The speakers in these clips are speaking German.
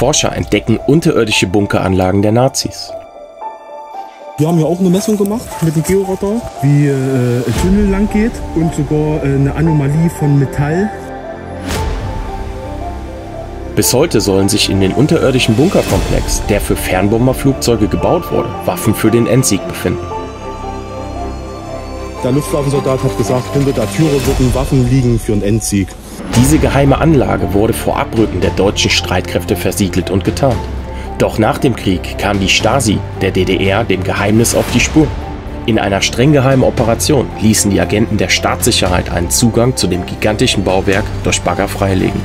Forscher entdecken unterirdische Bunkeranlagen der Nazis. Wir haben ja auch eine Messung gemacht mit dem Georadar, wie ein Tunnel lang geht und sogar eine Anomalie von Metall. Bis heute sollen sich in den unterirdischen Bunkerkomplex, der für Fernbomberflugzeuge gebaut wurde, Waffen für den Endsieg befinden. Der Luftwaffensoldat hat gesagt, hinter der Türe würden Waffen liegen für einen Endsieg. Diese geheime Anlage wurde vor Abrücken der deutschen Streitkräfte versiegelt und getarnt. Doch nach dem Krieg kam die Stasi der DDR dem Geheimnis auf die Spur. In einer streng geheimen Operation ließen die Agenten der Staatssicherheit einen Zugang zu dem gigantischen Bauwerk durch Bagger freilegen.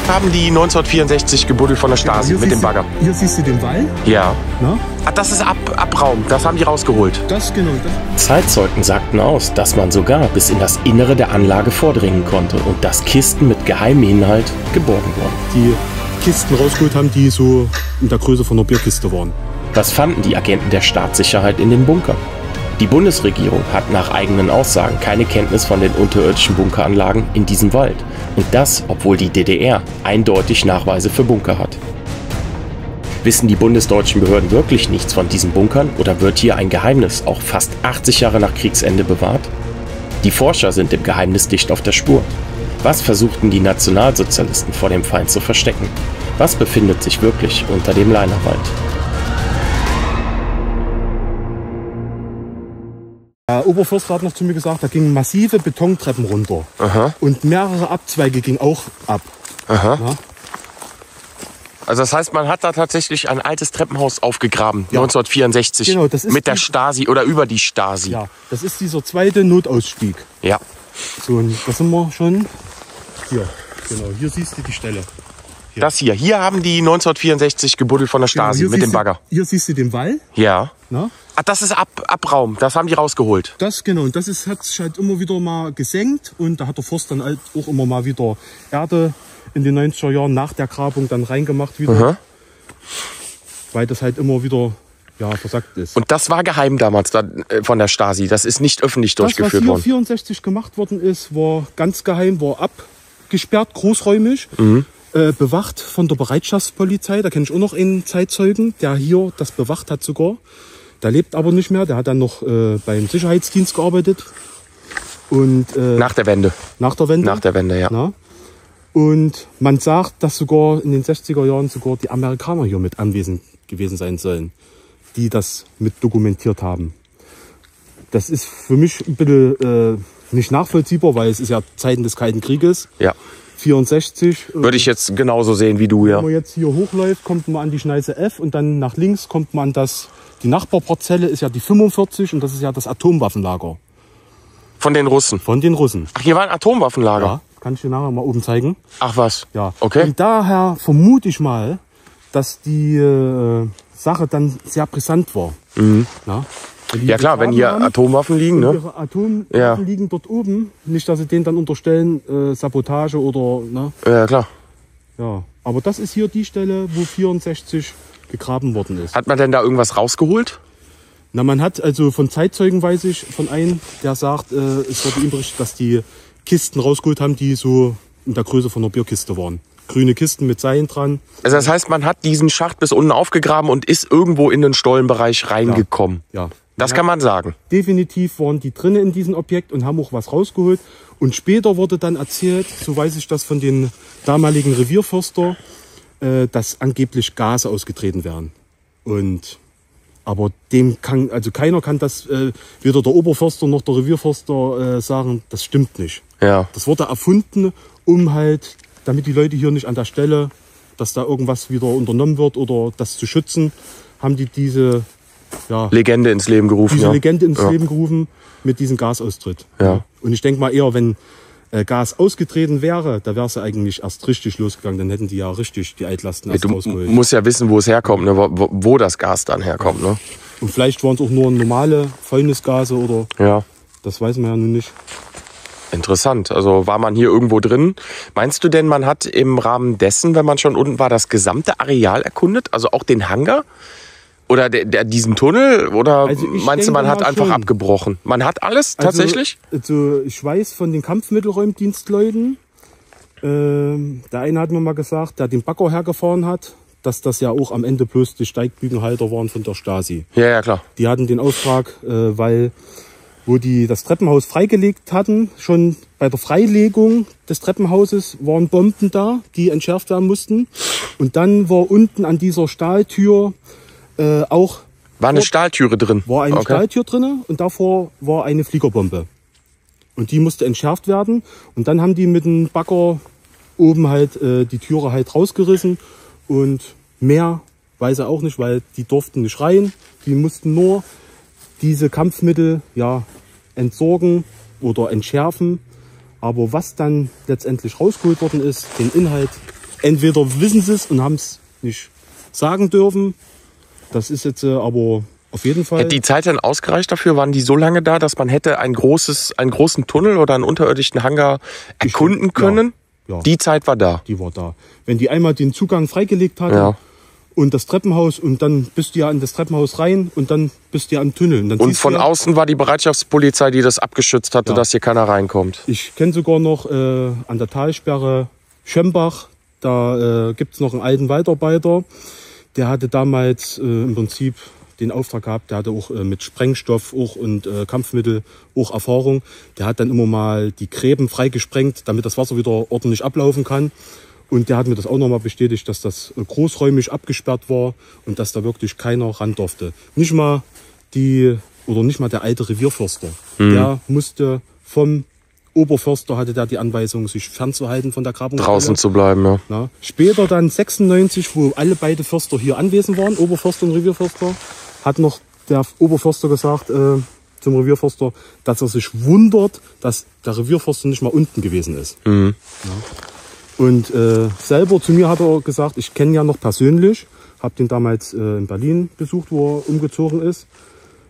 Haben die 1964 gebuddelt von der Stasi mit dem Bagger? Hier siehst du den Wall. Ja. Na? Ah, das ist Abraum, das haben die rausgeholt. Das genau. Zeitzeugen sagten aus, dass man sogar bis in das Innere der Anlage vordringen konnte und dass Kisten mit geheimem Inhalt geborgen wurden. Die Kisten rausgeholt haben, die so in der Größe von einer Bierkiste waren. Was fanden die Agenten der Staatssicherheit in den Bunkern? Die Bundesregierung hat nach eigenen Aussagen keine Kenntnis von den unterirdischen Bunkeranlagen in diesem Wald. Und das, obwohl die DDR eindeutig Nachweise für Bunker hat. Wissen die bundesdeutschen Behörden wirklich nichts von diesen Bunkern oder wird hier ein Geheimnis auch fast 80 Jahre nach Kriegsende bewahrt? Die Forscher sind dem Geheimnis dicht auf der Spur. Was versuchten die Nationalsozialisten vor dem Feind zu verstecken? Was befindet sich wirklich unter dem Lainerwald? Der Oberförster hat noch zu mir gesagt, da gingen massive Betontreppen runter. Aha. Und mehrere Abzweige gingen auch ab. Aha. Ja? Also das heißt, man hat da tatsächlich ein altes Treppenhaus aufgegraben, Ja. 1964, Genau, das ist mit der Stasi oder über die Stasi. Ja, das ist dieser zweite Notausstieg. Ja. So, und da sind wir schon hier. Genau, hier siehst du die Stelle. Das hier. Hier haben die 1964 gebuddelt von der Stasi Genau, mit dem Bagger. Hier siehst du den Wall. Ja. Na? Ah, das ist Abraum, das haben die rausgeholt. Das genau, und das hat sich halt immer wieder mal gesenkt und da hat der Forst dann halt auch immer mal wieder Erde in den 90er Jahren nach der Grabung dann reingemacht wieder. Aha. Weil das halt immer wieder versackt ist. Und das war geheim damals von der Stasi, das ist nicht öffentlich durchgeführt das, was worden. hier 64 gemacht worden ist, war ganz geheim, war abgesperrt, großräumig, bewacht von der Bereitschaftspolizei. Da kenne ich auch noch einen Zeitzeugen, der hier das bewacht hat sogar. Der lebt aber nicht mehr, der hat dann noch beim Sicherheitsdienst gearbeitet. Und, Nach der Wende. Nach der Wende? Nach der Wende, ja. Na? Und man sagt, dass sogar in den 60er Jahren sogar die Amerikaner hier mit anwesend gewesen sein sollen, die das mit dokumentiert haben. Das ist für mich ein bisschen nicht nachvollziehbar, weil es ist ja Zeiten des Kalten Krieges. Ja. 64. Würde ich jetzt genauso sehen wie du, ja. Wenn man jetzt hier hochläuft, kommt man an die Schneise F und dann nach links kommt man an die Nachbarparzelle ist ja die 45 und das ist ja das Atomwaffenlager. Von den Russen? Von den Russen. Ach, hier war ein Atomwaffenlager? Ja, kann ich dir nachher mal oben zeigen. Ach was? Ja. Okay. Und daher vermute ich mal, dass die Sache dann sehr brisant war. Mhm. Ja, ja klar, wenn hier Atomwaffen liegen, ne? Ihre Atomwaffen liegen dort oben. Nicht, dass sie denen dann unterstellen, Sabotage oder, ne? Ja, klar. Ja, aber das ist hier die Stelle, wo 64 gegraben worden ist. Hat man denn da irgendwas rausgeholt? Na, man hat also von Zeitzeugen, weiß ich, von einem, der sagt, es wurde ihm berichtet, dass die Kisten rausgeholt haben, die so in der Größe von einer Bierkiste waren. Grüne Kisten mit Seilen dran. Also das heißt, man hat diesen Schacht bis unten aufgegraben und ist irgendwo in den Stollenbereich reingekommen. Ja. Das kann man sagen. Definitiv waren die drinnen in diesem Objekt und haben auch was rausgeholt. Und später wurde dann erzählt, so weiß ich das von den damaligen Revierförster, dass angeblich Gase ausgetreten werden. Aber keiner kann das, weder der Oberförster noch der Revierförster sagen, das stimmt nicht. Ja. Das wurde erfunden, damit die Leute hier nicht an der Stelle, dass da irgendwas wieder unternommen wird oder das zu schützen, haben die diese Legende ins Leben gerufen. Legende ins Leben gerufen mit diesem Gasaustritt. Ja. Und ich denke mal eher, wenn Gas ausgetreten wäre, da wäre es ja eigentlich erst richtig losgegangen. Dann hätten die ja richtig die Altlasten erst rausgeholt. Du musst ja wissen, wo es herkommt, ne? wo das Gas dann herkommt. Ne? Und vielleicht waren es auch nur normale Fäulnisgase oder das weiß man ja nun nicht. Interessant. Also war man hier irgendwo drin? Meinst du denn, man hat im Rahmen dessen, wenn man schon unten war, das gesamte Areal erkundet? Also auch den Hangar? Oder diesen Tunnel? Oder meinst du, man hat einfach abgebrochen? Man hat alles tatsächlich? Also ich weiß von den Kampfmittelräumdienstleuten, der eine hat mir mal gesagt, der den Bagger hergefahren hat, dass das ja auch am Ende bloß die Steigbügenhalter waren von der Stasi. Ja, ja, klar. Die hatten den Auftrag, weil wo die das Treppenhaus freigelegt hatten, schon bei der Freilegung des Treppenhauses waren Bomben da, die entschärft werden mussten. Und dann war unten an dieser Stahltür auch... War eine Stahltüre drin? War eine Stahltür drin und davor war eine Fliegerbombe. Und die musste entschärft werden. Und dann haben die mit dem Bagger oben halt die Türe halt rausgerissen. Und mehr weiß er auch nicht, weil die durften nicht rein. Die mussten nur diese Kampfmittel ja entsorgen oder entschärfen. Aber was dann letztendlich rausgeholt worden ist, den Inhalt, entweder wissen sie es und haben es nicht sagen dürfen. Das ist jetzt aber auf jeden Fall... Hätte die Zeit denn ausgereicht dafür? Waren die so lange da, dass man hätte einen großen Tunnel oder einen unterirdischen Hangar erkunden können? Ja. Die Zeit war da. Die war da. Wenn die einmal den Zugang freigelegt hatten und das Treppenhaus und dann bist du ja in das Treppenhaus rein und dann bist du ja am Tunnel. Und von außen war die Bereitschaftspolizei, die das abgeschützt hatte, dass hier keiner reinkommt. Ich kenne sogar noch an der Talsperre Schembach, da gibt es noch einen alten Waldarbeiter, der hatte damals im Prinzip den Auftrag gehabt, der hatte auch mit Sprengstoff auch und Kampfmittel auch Erfahrung. Der hat dann immer mal die Gräben freigesprengt, damit das Wasser wieder ordentlich ablaufen kann. Und der hat mir das auch nochmal bestätigt, dass das großräumig abgesperrt war und dass da wirklich keiner ran durfte. Nicht mal der alte Revierförster. Der musste vom Oberförster, hatte der die Anweisung, sich fernzuhalten von der Grabungsstelle. Draußen zu bleiben, ja. Ja. Später dann 96, wo alle beide Förster hier anwesend waren, Oberförster und Revierförster, hat noch der Oberförster gesagt zum Revierförster, dass er sich wundert, dass der Revierförster nicht mal unten gewesen ist. Ja. Und selber zu mir hat er gesagt, ich kenne ihn ja noch persönlich, habe den damals in Berlin besucht, wo er umgezogen ist,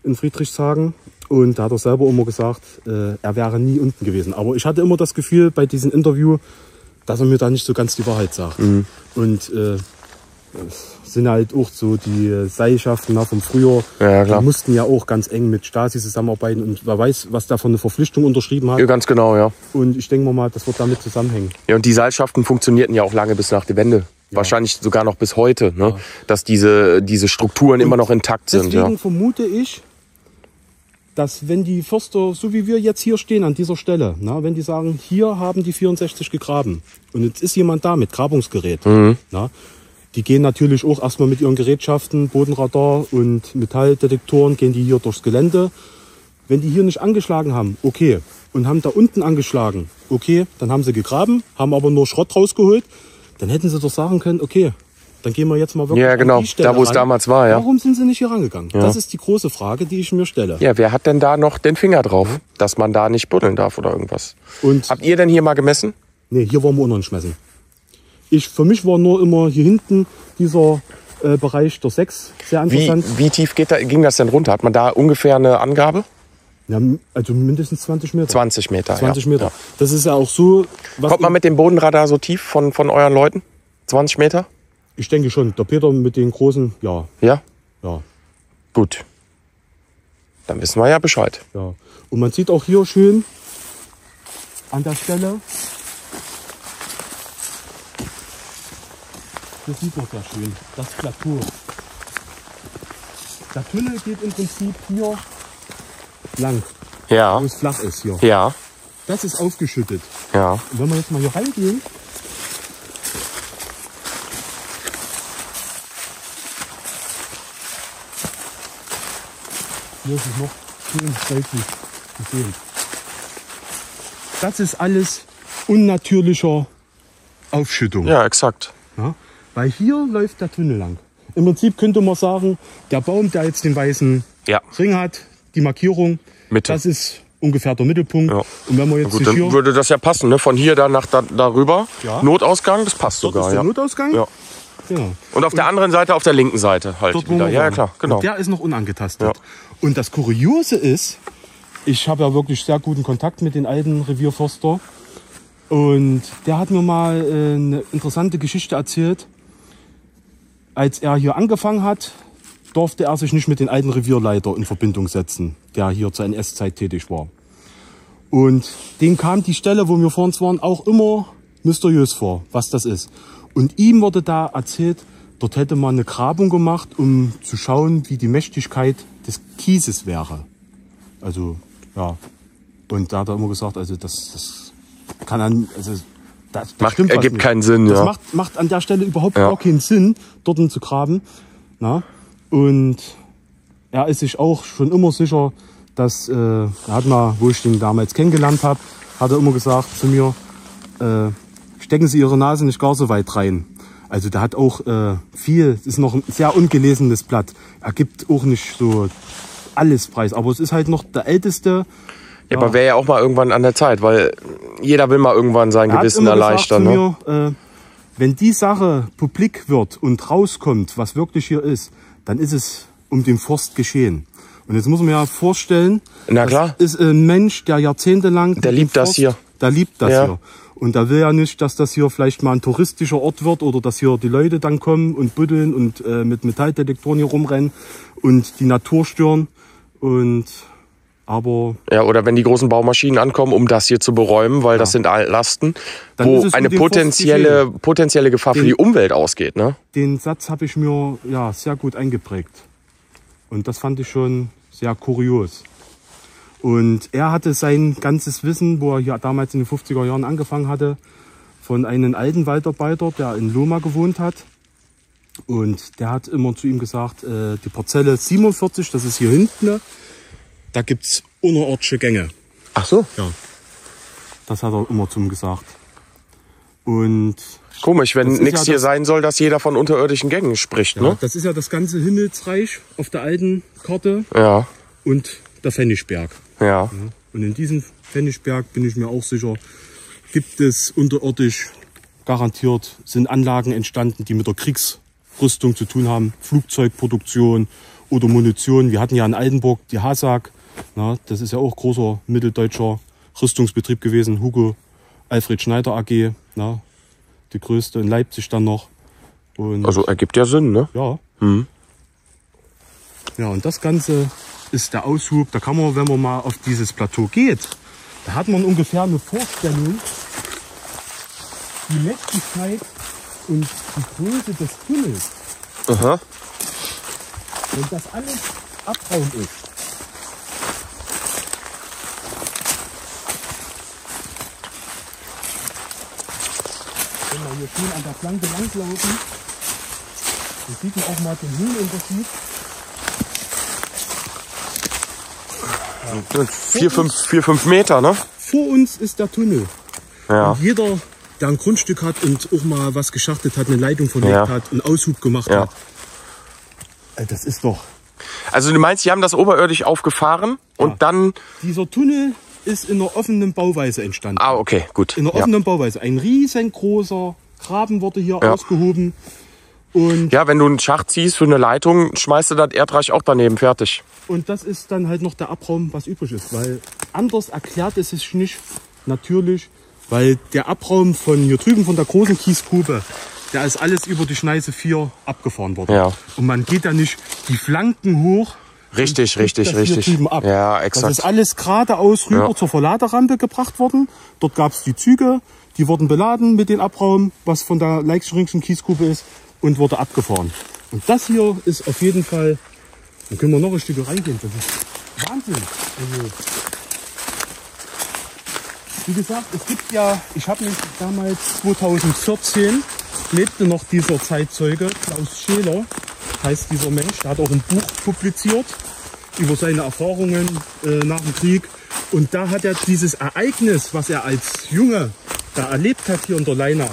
in Friedrichshagen. Und da hat er selber immer gesagt, er wäre nie unten gewesen. Aber ich hatte immer das Gefühl bei diesem Interview, dass er mir da nicht so ganz die Wahrheit sagt. Und sind halt auch so die Seilschaften von früher, die mussten ja auch ganz eng mit Stasi zusammenarbeiten. Und wer weiß, was da für eine Verpflichtung unterschrieben hat. Ja, ganz genau, ja. Und ich denke mal, das wird damit zusammenhängen. Ja, und die Seilschaften funktionierten ja auch lange bis nach der Wende. Ja. Wahrscheinlich sogar noch bis heute, ne? Dass diese Strukturen immer noch intakt sind. Deswegen vermute ich, dass wenn die Förster, so wie wir jetzt hier stehen an dieser Stelle, wenn die sagen, hier haben die 64 gegraben und jetzt ist jemand da mit Grabungsgerät, die gehen natürlich auch erstmal mit ihren Gerätschaften, Bodenradar und Metalldetektoren, gehen die hier durchs Gelände. Wenn die hier nicht angeschlagen haben, okay, und haben da unten angeschlagen, okay, dann haben sie gegraben, haben aber nur Schrott rausgeholt, dann hätten sie doch sagen können, okay, dann gehen wir jetzt mal wirklich an die Stelle da wo es damals war, ja. Warum sind sie nicht hier rangegangen? Ja. Das ist die große Frage, die ich mir stelle. Ja, wer hat denn da noch den Finger drauf, dass man da nicht buddeln darf oder irgendwas? Und habt ihr denn hier mal gemessen? Nee, hier wollen wir auch noch nicht messen. Für mich war nur immer hier hinten dieser Bereich der 6 sehr interessant. Wie tief ging das denn runter? Hat man da ungefähr eine Angabe? Ja, also mindestens 20 Meter. 20 Meter, 20 Meter. Ja. Das ist ja auch so... Kommt man mit dem Bodenradar so tief von euren Leuten? 20 Meter? Ich denke schon. Der Peter mit den großen, ja. Ja? Ja. Gut. Dann wissen wir ja Bescheid. Ja. Und man sieht auch hier schön an der Stelle, hier sieht man sehr schön, das Plateau. Der Tunnel geht im Prinzip hier lang, wo es flach ist hier. Ja. Das ist aufgeschüttet. Ja. Und wenn wir jetzt mal hier reingehen, hier ist es noch schön deutlich zu sehen. Das ist alles unnatürlicher Aufschüttung. Ja, exakt. Ja, weil hier läuft der Tunnel lang. Im Prinzip könnte man sagen, der Baum, der jetzt den weißen Ring hat, die Markierung, Mitte. Das ist ungefähr der Mittelpunkt. Ja. Und wenn man jetzt gut, dann hier würde das ja passen, ne? Von hier dann nach darüber. Ja. Notausgang, das passt dort sogar. ist der Notausgang. Ja. Genau. Und auf der anderen Seite, auf der linken Seite halt dort, wieder. Ja, klar, genau. Und der ist noch unangetastet. Ja. Und das Kuriose ist, ich habe ja wirklich sehr guten Kontakt mit den alten Revierförster. Und der hat mir mal eine interessante Geschichte erzählt. Als er hier angefangen hat, durfte er sich nicht mit den alten Revierleiter in Verbindung setzen, der hier zur NS-Zeit tätig war. Und dem kam die Stelle, wo wir vorhin waren, auch immer mysteriös vor, was das ist. Und ihm wurde da erzählt, dort hätte man eine Grabung gemacht, um zu schauen, wie die Mächtigkeit des Kieses wäre. Also, ja. Und da hat er immer gesagt, also das kann dann, also das stimmt was ergibt nicht. keinen Sinn, das ja. macht an der Stelle überhaupt gar keinen Sinn, dort zu graben. Na? Und er ist sich auch schon immer sicher, dass, er hat mal, wo ich ihn damals kennengelernt habe, hat er immer gesagt zu mir, stecken Sie Ihre Nase nicht gar so weit rein. Also der hat auch viel, ist noch ein sehr ungelesenes Blatt. Er gibt auch nicht so alles preis, aber es ist halt noch der älteste. Ja, aber wäre ja auch mal irgendwann an der Zeit, weil jeder will mal irgendwann sein Gewissen erleichtern. Ne? Mir, wenn die Sache publik wird und rauskommt, was wirklich hier ist, dann ist es um den Forst geschehen. Und jetzt muss man ja vorstellen, na klar, das ist ein Mensch, der jahrzehntelang... Der liebt das hier. Der liebt das hier. Und der will ja nicht, dass das hier vielleicht mal ein touristischer Ort wird oder dass hier die Leute dann kommen und buddeln und mit Metalldetektoren hier rumrennen und die Natur stören. Aber ja, oder wenn die großen Baumaschinen ankommen, um das hier zu beräumen, weil das sind Altlasten, dann wo eine potenzielle Gefahr für die Umwelt ausgeht. Ne? Den Satz habe ich mir ja sehr gut eingeprägt. Und das fand ich schon sehr kurios. Und er hatte sein ganzes Wissen, wo er hier damals in den 50er Jahren angefangen hatte, von einem alten Waldarbeiter, der in Lohmar gewohnt hat. Und der hat immer zu ihm gesagt, die Parzelle 47, das ist hier hinten, da gibt es unterirdische Gänge. Ach so? Ja. Das hat er immer zu ihm gesagt. Und komisch, wenn nichts hier sein soll, dass jeder von unterirdischen Gängen spricht. Ja, ne? Das ist ja das ganze Himmelsreich auf der alten Karte. Ja. Und der Pfennigberg. Ja. Und in diesem Pfennigberg bin ich mir auch sicher, gibt es unterirdisch garantiert, sind Anlagen entstanden, die mit der Kriegsrüstung zu tun haben. Flugzeugproduktion oder Munition. Wir hatten ja in Altenburg die Hasag. Na, das ist ja auch großer mitteldeutscher Rüstungsbetrieb gewesen. Hugo Alfred Schneider AG. Na, die größte in Leipzig dann noch. Und also ergibt ja Sinn, ne? Ja. Ja, und das Ganze ist der Aushub. Da kann man, wenn man mal auf dieses Plateau geht, da hat man ungefähr eine Vorstellung, die Mächtigkeit und die Größe des Tunnels. Aha. Wenn das alles Abraum ist. Wenn wir hier schön an der Flanke langlaufen, dann sieht man auch mal den Höhenunterschied. 4, 5 Meter, ne? Vor uns ist der Tunnel. Ja. Und jeder, der ein Grundstück hat und auch mal was geschachtet hat, eine Leitung verlegt hat, einen Aushub gemacht hat. Das ist doch... Also du meinst, die haben das oberirdisch aufgefahren und dann... Dieser Tunnel ist in einer offenen Bauweise entstanden. Ah, okay, gut. In einer offenen Bauweise. Ein riesengroßer Graben wurde hier ausgehoben. Und ja, wenn du einen Schacht ziehst für eine Leitung, schmeißt du das Erdreich auch daneben, fertig. Und das ist dann halt noch der Abraum, was übrig ist. Weil anders erklärt es sich nicht natürlich, weil der Abraum von hier drüben, von der großen Kiesgrube, der ist alles über die Schneise 4 abgefahren worden. Ja. Und man geht da nicht die Flanken hoch. Richtig. Ab. Ja, exakt. Das ist alles geradeaus rüber zur Verladerampe gebracht worden. Dort gab es die Züge, die wurden beladen mit dem Abraum, was von der Leipzig-Ringschen Kiesgrube ist, und wurde abgefahren. Und das hier ist auf jeden Fall, dann können wir noch ein Stück reingehen. Das ist Wahnsinn. Also, wie gesagt, es gibt ja, ich habe mich damals 2014, lebte noch dieser Zeitzeuge, Klaus Scheler, heißt dieser Mensch, der hat auch ein Buch publiziert über seine Erfahrungen nach dem Krieg. Und da hat er dieses Ereignis, was er als Junge da erlebt hat hier in der Leina,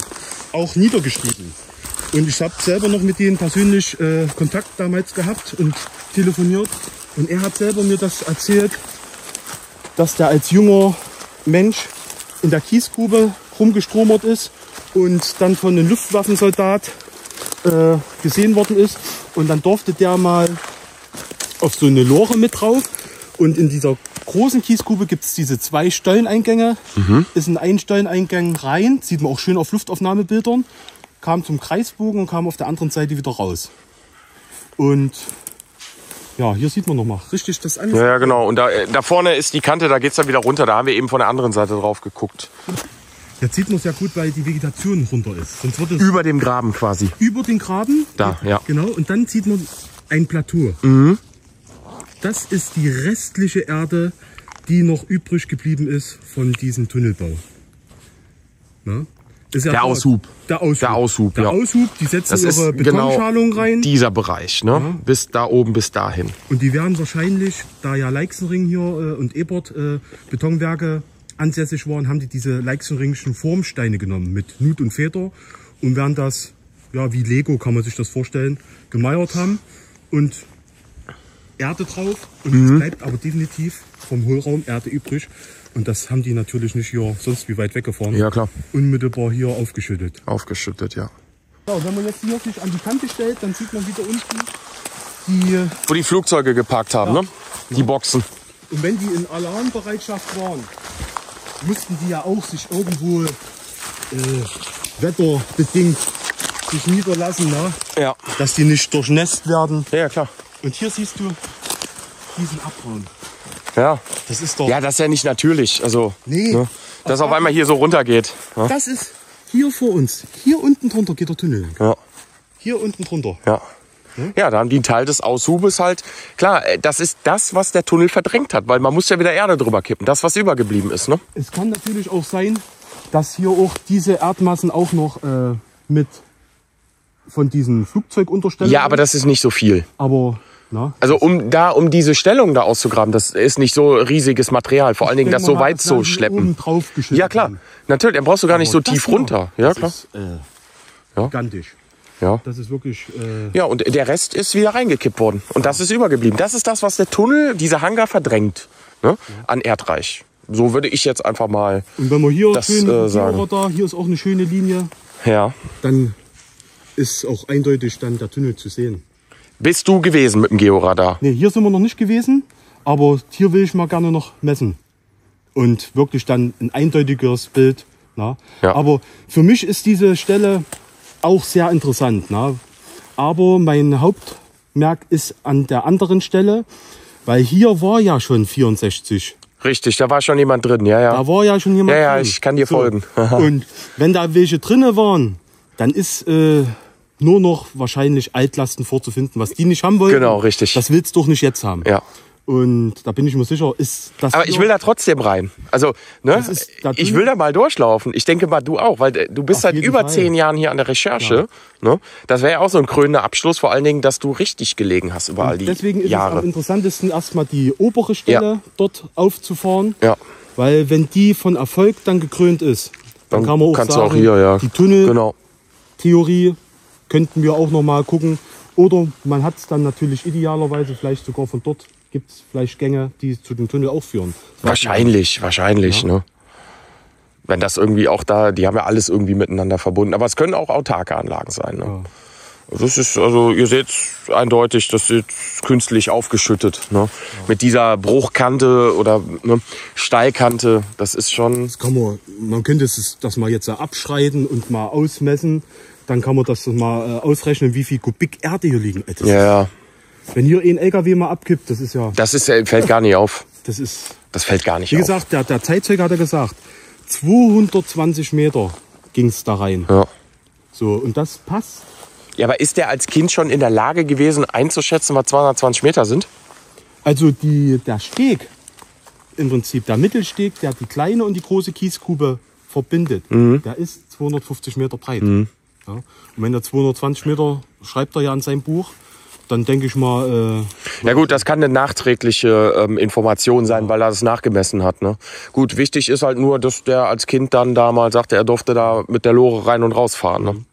auch niedergeschrieben. Und ich habe selber noch mit ihm persönlich Kontakt damals gehabt und telefoniert. Und er hat selber mir das erzählt, dass der als junger Mensch in der Kiesgrube rumgestromert ist und dann von einem Luftwaffensoldat gesehen worden ist. Und dann durfte der mal auf so eine Lore mit drauf. Und in dieser großen Kiesgrube gibt es diese 2 Stolleneingänge. Ist in einen Stolleneingang rein, sieht man auch schön auf Luftaufnahmebildern. Kam zum Kreisbogen und kam auf der anderen Seite wieder raus. Und ja, hier sieht man noch mal richtig das alles. Ja, genau. Und da vorne ist die Kante, da geht es dann wieder runter. Da haben wir eben von der anderen Seite drauf geguckt. Jetzt sieht man es ja gut, weil die Vegetation runter ist. Sonst wird es Über dem Graben quasi. über den Graben. Da, ja. Genau, und dann sieht man ein Plateau. Das ist die restliche Erde, die noch übrig geblieben ist von diesem Tunnelbau. Na? Ist ja Der Aushub. Der Aushub. Der Aushub, Der ja. Aushub, die setzen Das ist ihre genau Betonschalung rein. dieser Bereich, ne? Ja. Bis da oben, bis dahin. Und die werden wahrscheinlich, da ja Leixenring hier und Ebert Betonwerke ansässig waren, haben die diese Leixenringschen Formsteine genommen mit Nut und Feder und werden das, ja wie Lego kann man sich das vorstellen, gemeiert haben und Erde drauf. Und es bleibt aber definitiv vom Hohlraum Erde übrig. Und das haben die natürlich nicht hier sonst wie weit weggefahren. Ja, klar. Unmittelbar hier aufgeschüttet. Aufgeschüttet, ja. Ja, wenn man jetzt hier sich an die Kante stellt, dann sieht man wieder unten die. Wo die Flugzeuge geparkt haben, Ja. ne? Die Boxen. Und wenn die in Alarmbereitschaft waren, mussten die ja auch sich irgendwo wetterbedingt sich niederlassen, ne? Ja. Dass die nicht durchnässt werden. Ja, klar. Und hier siehst du diesen Abraum. Ja. Das ist doch. Ja, das ist ja nicht natürlich. Also, Nee. ne? Dass auf einmal hier so runtergeht. Ne? Das ist hier vor uns. Hier unten drunter geht der Tunnel lang. Ja. Hier unten drunter. Ja. Ja, da haben die einen Teil des Aushubes halt. Klar, das ist das, was der Tunnel verdrängt hat, weil man muss ja wieder Erde drüber kippen. Das, was übergeblieben ist, ne? Es kann natürlich auch sein, dass hier auch diese Erdmassen auch noch mit von diesen Flugzeugunterstellungen. Ja, aber das ist nicht so viel. Aber na, Also um diese Stellung da auszugraben, das ist nicht so riesiges Material. Vor allen Dingen das so weit zu schleppen. Oben drauf geschüttet Ja, klar. haben. Natürlich, dann brauchst du gar nicht so Aber das tief noch, runter. Ja, klar. Das ist Ja. gigantisch. Ja. Das ist wirklich. Ja, und der Rest ist wieder reingekippt worden. Und das ist übergeblieben. Das ist das, was der Tunnel, dieser Hangar verdrängt, ne? An Erdreich. So würde ich jetzt einfach mal. Und wenn man hier das, schön sagen. hier ist auch eine schöne Linie, Ja. dann ist auch eindeutig dann der Tunnel zu sehen. Bist du gewesen mit dem Georadar? Ne, hier sind wir noch nicht gewesen, aber hier will ich mal gerne noch messen. Und wirklich dann ein eindeutigeres Bild. Na? Ja. Aber für mich ist diese Stelle auch sehr interessant. Na? Aber mein Hauptmerk ist an der anderen Stelle, weil hier war ja schon 64. Richtig, da war schon jemand drin, ja, ja. Da war ja schon jemand Ja, drin. ich kann dir folgen. Und wenn da welche drinne waren, dann ist nur noch wahrscheinlich Altlasten vorzufinden, was die nicht haben wollen. Genau, richtig. Das willst du doch nicht jetzt haben. Ja. Und da bin ich mir sicher, ist das. Aber ich will da trotzdem rein. Also, ne, Das ist da ich drin. will da mal durchlaufen. Ich denke mal, du auch, weil du bist Auf seit jeden über Fall. 10 Jahren hier an der Recherche. Ne? Das wäre ja auch so ein krönender Abschluss, vor allen Dingen, dass du richtig gelegen hast über all die Deswegen ist es Jahre. am interessantesten, erstmal die obere Stelle dort aufzufahren. Ja. Weil wenn die von Erfolg dann gekrönt ist, dann kann man auch kannst sagen, du auch hier, ja. die Tunneltheorie Genau. könnten wir auch noch mal gucken. Oder man hat es dann natürlich idealerweise vielleicht sogar von dort, gibt es vielleicht Gänge, die zu dem Tunnel auch führen. Wahrscheinlich, ne? Wenn das irgendwie auch da, die haben ja alles irgendwie miteinander verbunden. Aber es können auch autarke Anlagen sein, ne? Ja. Das ist, also ihr seht eindeutig, das ist künstlich aufgeschüttet, ne? Ja. Mit dieser Bruchkante oder ne, Steilkante, das ist schon. Das kann man könnte das mal jetzt abschreiten und mal ausmessen. Dann kann man das mal ausrechnen, wie viel Kubik Erde hier liegen. Das Ja, ist, wenn hier ein LKW mal abkippt, das ist ja. das ist, fällt gar nicht auf. Das fällt gar nicht Wie auf. gesagt, der Zeitzeuge hat ja gesagt, 220 Meter ging es da rein. Ja. So, und das passt. Ja, aber ist der als Kind schon in der Lage gewesen, einzuschätzen, was 220 Meter sind? Also der Steg, im Prinzip der Mittelsteg, der die kleine und die große Kiesgrube verbindet, der ist 250 Meter breit. Ja. Und wenn der 220 Meter, schreibt er ja in seinem Buch, dann denke ich mal. Ja gut, das kann eine nachträgliche Information sein, weil er das nachgemessen hat. Ne? Gut, wichtig ist halt nur, dass der als Kind dann damals sagte, er durfte da mit der Lore rein und rausfahren. Ne?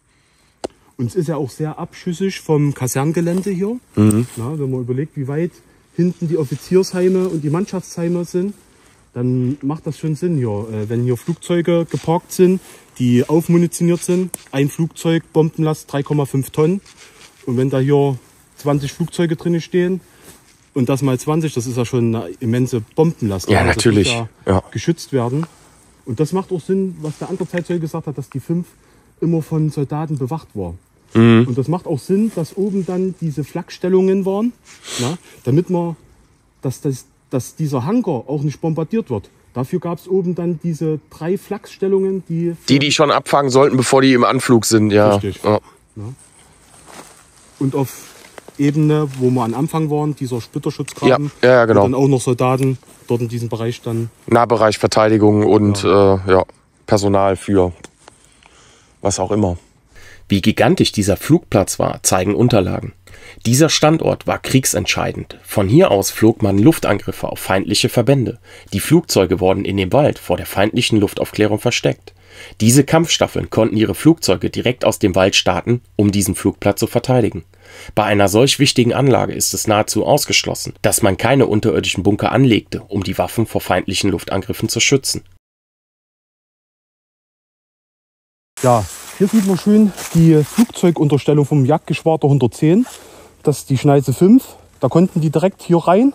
Und es ist ja auch sehr abschüssig vom Kaserngelände hier. Na, wenn man überlegt, wie weit hinten die Offiziersheime und die Mannschaftsheime sind, dann macht das schon Sinn hier. Wenn hier Flugzeuge geparkt sind, die aufmunitioniert sind, ein Flugzeug, Bombenlast 3,5 Tonnen. Und wenn da hier 20 Flugzeuge drin stehen und das mal 20, das ist ja schon eine immense Bombenlast. Ja, Also natürlich. Das muss Ja. geschützt werden. Und das macht auch Sinn, was der andere Zeitzeuge gesagt hat, dass die 5 immer von Soldaten bewacht war. Und das macht auch Sinn, dass oben dann diese Flakstellungen waren, na, damit man, dass dieser Hangar auch nicht bombardiert wird. Dafür gab es oben dann diese 3 Flachsstellungen, die schon abfangen sollten, bevor die im Anflug sind. Ja. Richtig. Ja. Ja. Und auf Ebene, wo wir am Anfang waren, dieser Splitterschutzgraben, ja, genau. wo dann auch noch Soldaten dort in diesem Bereich dann. Nahbereich Verteidigung und Personal für was auch immer. Wie gigantisch dieser Flugplatz war, zeigen Unterlagen. Dieser Standort war kriegsentscheidend. Von hier aus flog man Luftangriffe auf feindliche Verbände. Die Flugzeuge wurden in dem Wald vor der feindlichen Luftaufklärung versteckt. Diese Kampfstaffeln konnten ihre Flugzeuge direkt aus dem Wald starten, um diesen Flugplatz zu verteidigen. Bei einer solch wichtigen Anlage ist es nahezu ausgeschlossen, dass man keine unterirdischen Bunker anlegte, um die Waffen vor feindlichen Luftangriffen zu schützen. Ja, hier sieht man schön die Flugzeugunterstellung vom Jagdgeschwader 110. Das ist die Schneise 5. Da konnten die direkt hier rein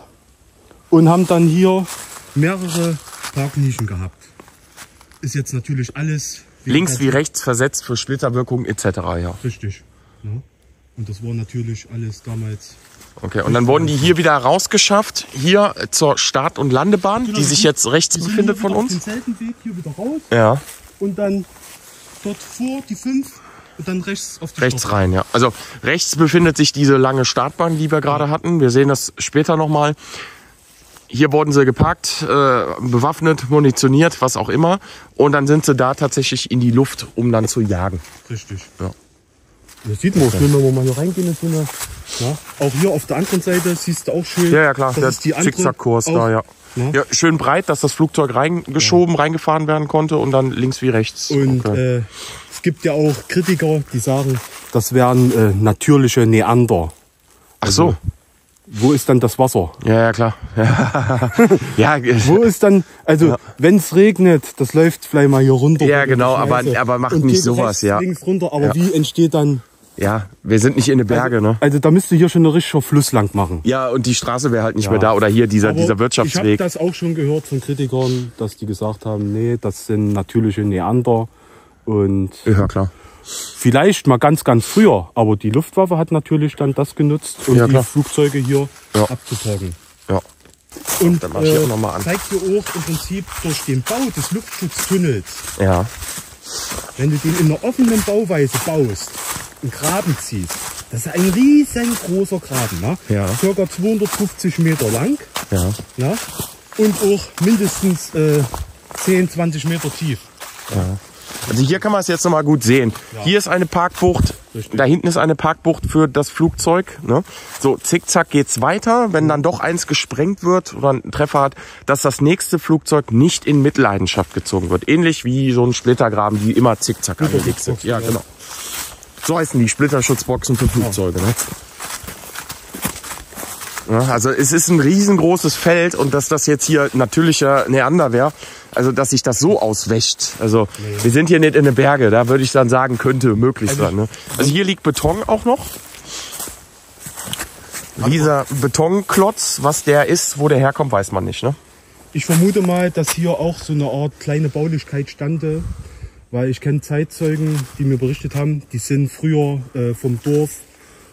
und haben dann hier mehrere Parknischen gehabt. Ist jetzt natürlich alles links wie rechts versetzt für Splitterwirkung etc. Ja. Richtig. Ja. Und das war natürlich alles damals. Okay, und dann wurden die hier wieder rausgeschafft, hier zur Start- und Landebahn, Genau, die sich jetzt rechts befindet von uns. Auf den Zeltenweg hier wieder raus. Ja. Und dann dort vor die 5 und dann rechts auf die Rechts Stoppe. rein, ja. Also rechts befindet sich diese lange Startbahn, die wir gerade hatten. Wir sehen das später nochmal. Hier wurden sie geparkt, bewaffnet, munitioniert, was auch immer. Und dann sind sie da tatsächlich in die Luft, um dann zu jagen. Richtig. Ja. Das sieht man auch schön, wenn wir mal hier reingehen. In so eine, ja, auch hier auf der anderen Seite siehst du auch schön. Ja, ja, klar. Das ist die andere Zickzackkurs auch, da, ja. Ja. Ja, schön breit, dass das Flugzeug reingeschoben, reingefahren werden konnte und dann links wie rechts. Und Okay. es gibt ja auch Kritiker, die sagen, das wären natürliche Neander. Ach so. Wo ist dann das Wasser? Ja, ja, klar. Ja, Wo ist dann, also wenn es regnet, das läuft vielleicht mal hier runter. Ja, in die genau, Schneise aber macht und nicht geht sowas, rechts, ja. links runter, aber Ja. wie entsteht dann? ja, wir sind nicht in den Berge, ne? Also da müsste hier schon ein richtiger Fluss lang machen. Ja, und die Straße wäre halt nicht mehr da. Oder hier dieser Aber Ich Wirtschaftsweg. habe das auch schon gehört von Kritikern, dass die gesagt haben, nee, das sind natürliche Neander. Und Ja, klar. vielleicht mal ganz, ganz früher. Aber die Luftwaffe hat natürlich dann das genutzt, um Ja, die klar. Flugzeuge hier Ja. abzuparken. Ja. Und Dann mach ich hier auch noch mal an. zeigt dir auch im Prinzip durch den Bau des Luftschutztunnels, Ja. wenn du den in einer offenen Bauweise baust, einen Graben ziehst, das ist ein riesengroßer Graben, ne? Ja. Circa 250 Meter lang, Ja. ne? Und auch mindestens 10, 20 Meter tief. Also hier kann man es jetzt noch mal gut sehen. Ja. Hier ist eine Parkbucht. Richtig. Da hinten ist eine Parkbucht für das Flugzeug. Ne? So, zickzack geht's weiter. Wenn dann doch eins gesprengt wird oder einen Treffer hat, dass das nächste Flugzeug nicht in Mitleidenschaft gezogen wird. Ähnlich wie so ein Splittergraben, die immer zickzack angelegt sind. Ja, genau. So heißen die Splitterschutzboxen für Flugzeuge. Ne? Ja, also es ist ein riesengroßes Feld und dass das jetzt hier natürlicher Neander wäre, also dass sich das so auswäscht. Also wir sind hier nicht in den Berge, da würde ich dann sagen, könnte möglich sein. Ne? Also hier liegt Beton auch noch. Dieser Betonklotz, was der ist, wo der herkommt, weiß man nicht. Ne? Ich vermute mal, dass hier auch so eine Art kleine Baulichkeit stande, weil ich kenne Zeitzeugen, die mir berichtet haben, die sind früher vom Dorf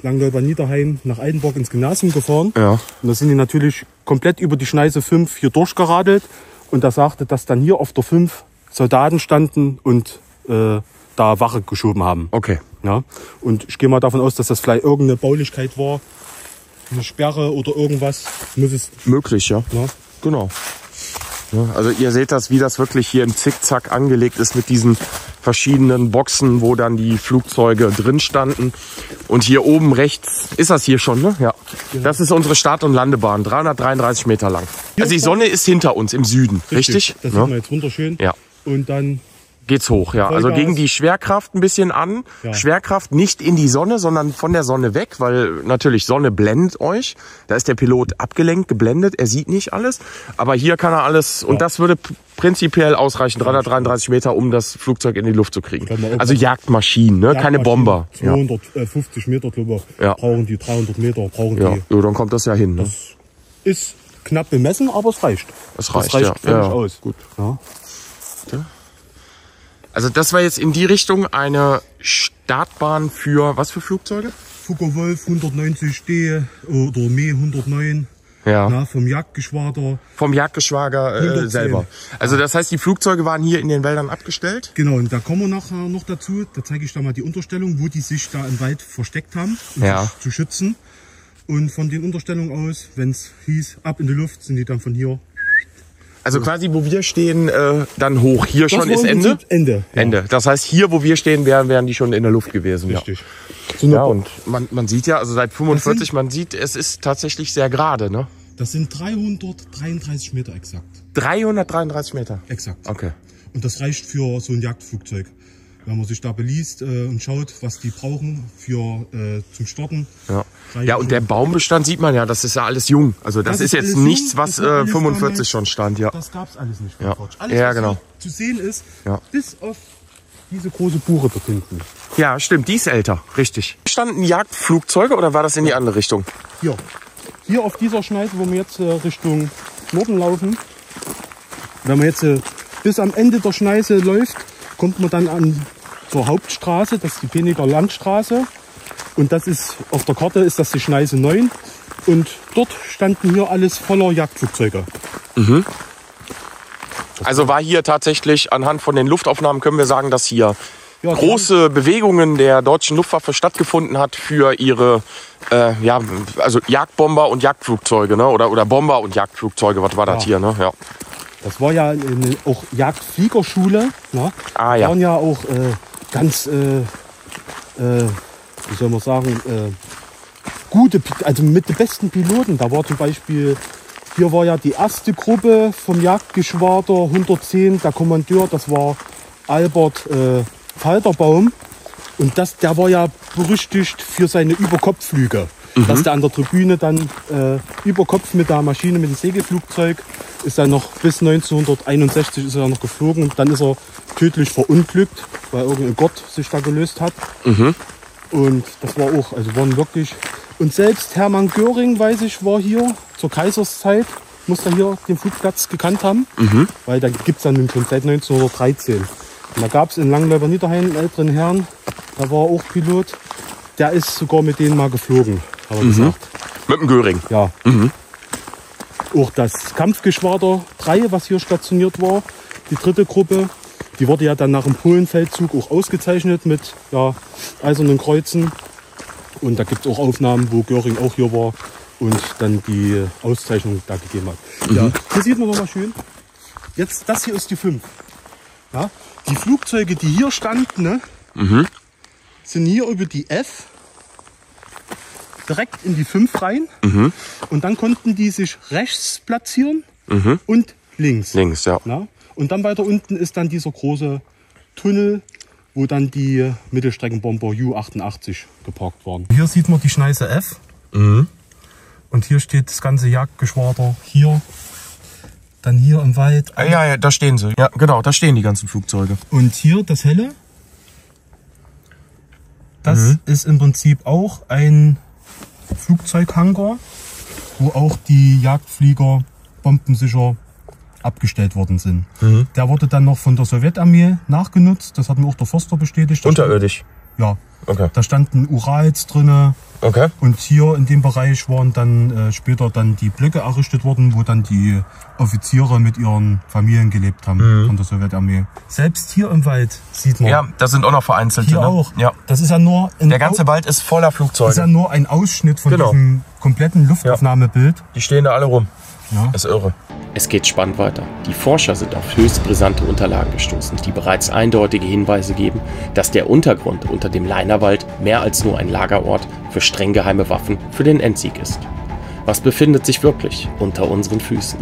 Langläufer Niederheim nach Eidenburg ins Gymnasium gefahren. Ja. Und da sind die natürlich komplett über die Schneise 5 hier durchgeradelt. Und da sagte, dass dann hier auf der 5 Soldaten standen und da Wache geschoben haben. Okay. Ja. Und ich gehe mal davon aus, dass das vielleicht irgendeine Baulichkeit war, eine Sperre oder irgendwas. Muss es. Möglich, ja. Ja. Genau. Ja, also ihr seht das, wie das wirklich hier im Zickzack angelegt ist mit diesen verschiedenen Boxen, wo dann die Flugzeuge drin standen. Und hier oben rechts ist das hier schon, ne? Ja. Das ist unsere Start- und Landebahn, 333 Meter lang. Also die Sonne ist hinter uns im Süden, richtig? Das Ja. sieht man jetzt wunderschön. Ja. Und dann Geht's hoch, ja. Also Vollgas. gegen die Schwerkraft ein bisschen an. Ja. Schwerkraft nicht in die Sonne, sondern von der Sonne weg, weil natürlich Sonne blendet euch. Da ist der Pilot abgelenkt, geblendet, er sieht nicht alles. Aber hier kann er alles, und das würde prinzipiell ausreichen, 333 Meter, um das Flugzeug in die Luft zu kriegen. Kann man auch Also Jagdmaschinen, ne? Keine Bomber. Ja. 250 Meter, glaube ich, Ja. brauchen die, 300 Meter brauchen Ja. die. Ja, dann kommt das ja hin. Ne? Ist knapp bemessen, aber es reicht. Das reicht, ja. ja. völlig Ja. aus. Gut. Ja. Also das war jetzt in die Richtung eine Startbahn für, was für Flugzeuge? Focke-Wulf 190D oder Me 109. na, vom Jagdgeschwader. Vom Jagdgeschwader selber. Also das heißt, die Flugzeuge waren hier in den Wäldern abgestellt? Genau, und da kommen wir nachher noch dazu. Da zeige ich da mal die Unterstellung, wo die sich da im Wald versteckt haben, um sich zu schützen. Und von den Unterstellungen aus, wenn es hieß, ab in die Luft, sind die dann von hier. Also quasi, wo wir stehen, dann hoch. Hier Das schon war ist im Ende? Prinzip Ende. Ja. Ende. Das heißt, hier, wo wir stehen, wären die schon in der Luft gewesen. Richtig. Ja, und man sieht ja, also seit 45, man sieht, es ist tatsächlich sehr gerade, ne? Das sind 333 Meter exakt. 333 Meter? Exakt. Okay. Und das reicht für so ein Jagdflugzeug. Wenn man sich da beliest und schaut, was die brauchen für zum Starten. Ja, und der Baumbestand sieht man ja, das ist ja alles jung. Also das ist jetzt nichts, was 45 schon stand. Ja. Das gab es alles nicht. Ja, Alles, ja was genau. hier zu sehen ist, bis auf diese große Buche dort hinten. Ja, stimmt, die ist älter, richtig. Standen Jagdflugzeuge oder war das in die andere Richtung? Hier auf dieser Schneise, wo wir jetzt Richtung Norden laufen, wenn man jetzt bis am Ende der Schneise läuft, kommt man dann zur Hauptstraße, das ist die Peniker Landstraße. Und das ist, auf der Karte ist das die Schneise 9. Und dort standen hier alles voller Jagdflugzeuge. Mhm. Also war hier tatsächlich, anhand von den Luftaufnahmen können wir sagen, dass hier große Bewegungen der deutschen Luftwaffe stattgefunden hat für ihre also Jagdbomber und Jagdflugzeuge, ne? Oder Bomber und Jagdflugzeuge, was war das hier? Ne? Ja. Das war ja auch Jagdfliegerschule. Ne? Waren ja auch ganz, wie soll man sagen, gute, also mit den besten Piloten. Da war zum Beispiel, hier war ja die erste Gruppe vom Jagdgeschwader 110, der Kommandeur, das war Albert Falterbaum. Und der war ja berüchtigt für seine Überkopfflüge. Dass der an der Tribüne dann über Kopf mit der Maschine, mit dem Segelflugzeug, ist er noch bis 1961 ist er noch geflogen. Und dann ist er tödlich verunglückt, weil irgendein Gott sich da gelöst hat. Und das war auch, also waren wirklich. Und selbst Hermann Göring, weiß ich, war hier zur Kaiserszeit, muss er hier den Flugplatz gekannt haben. Weil da gibt es dann schon seit 1913. Und da gab es in Langläufer Niederhain einen älteren Herrn, der war auch Pilot. Der ist sogar mit denen mal geflogen, hat er gesagt. Mit dem Göring? Ja. Auch das Kampfgeschwader 3, was hier stationiert war, die dritte Gruppe, die wurde ja dann nach dem Polenfeldzug auch ausgezeichnet mit eisernen Kreuzen. Und da gibt es auch Aufnahmen, wo Göring auch hier war und dann die Auszeichnung da gegeben hat. Ja, hier sieht man nochmal schön. Jetzt, das hier ist die 5. Ja, die Flugzeuge, die hier standen, ne, sind hier über die F direkt in die 5 rein. Und dann konnten die sich rechts platzieren und links. Links, ja. Na? Und dann weiter unten ist dann dieser große Tunnel, wo dann die Mittelstreckenbomber Ju-88 geparkt waren. Hier sieht man die Schneise F. Und hier steht das ganze Jagdgeschwader. Hier, dann hier im Wald. Ja, da stehen sie. Ja, genau, da stehen die ganzen Flugzeuge. Und hier das Helle. Das ist im Prinzip auch ein Flugzeughangar, wo auch die Jagdflieger bombensicher abgestellt worden sind. Der wurde dann noch von der Sowjetarmee nachgenutzt. Das hat mir auch der Förster bestätigt. Unterirdisch? Ja. Okay. Da standen Urals drin. Okay. Und hier in dem Bereich waren dann später dann die Blöcke errichtet worden, wo dann die Offiziere mit ihren Familien gelebt haben von der Sowjetarmee. Selbst hier im Wald sieht man. Ja, da sind auch noch vereinzelte. Hier auch. Ja. Das ist ja nur der ganze Wald ist voller Flugzeuge. Das ist ja nur ein Ausschnitt von diesem kompletten Luftaufnahmebild. Die stehen da alle rum. Ja. Das ist irre. Es geht spannend weiter. Die Forscher sind auf höchst brisante Unterlagen gestoßen, die bereits eindeutige Hinweise geben, dass der Untergrund unter dem Lainerwald mehr als nur ein Lagerort für streng geheime Waffen für den Endsieg ist. Was befindet sich wirklich unter unseren Füßen?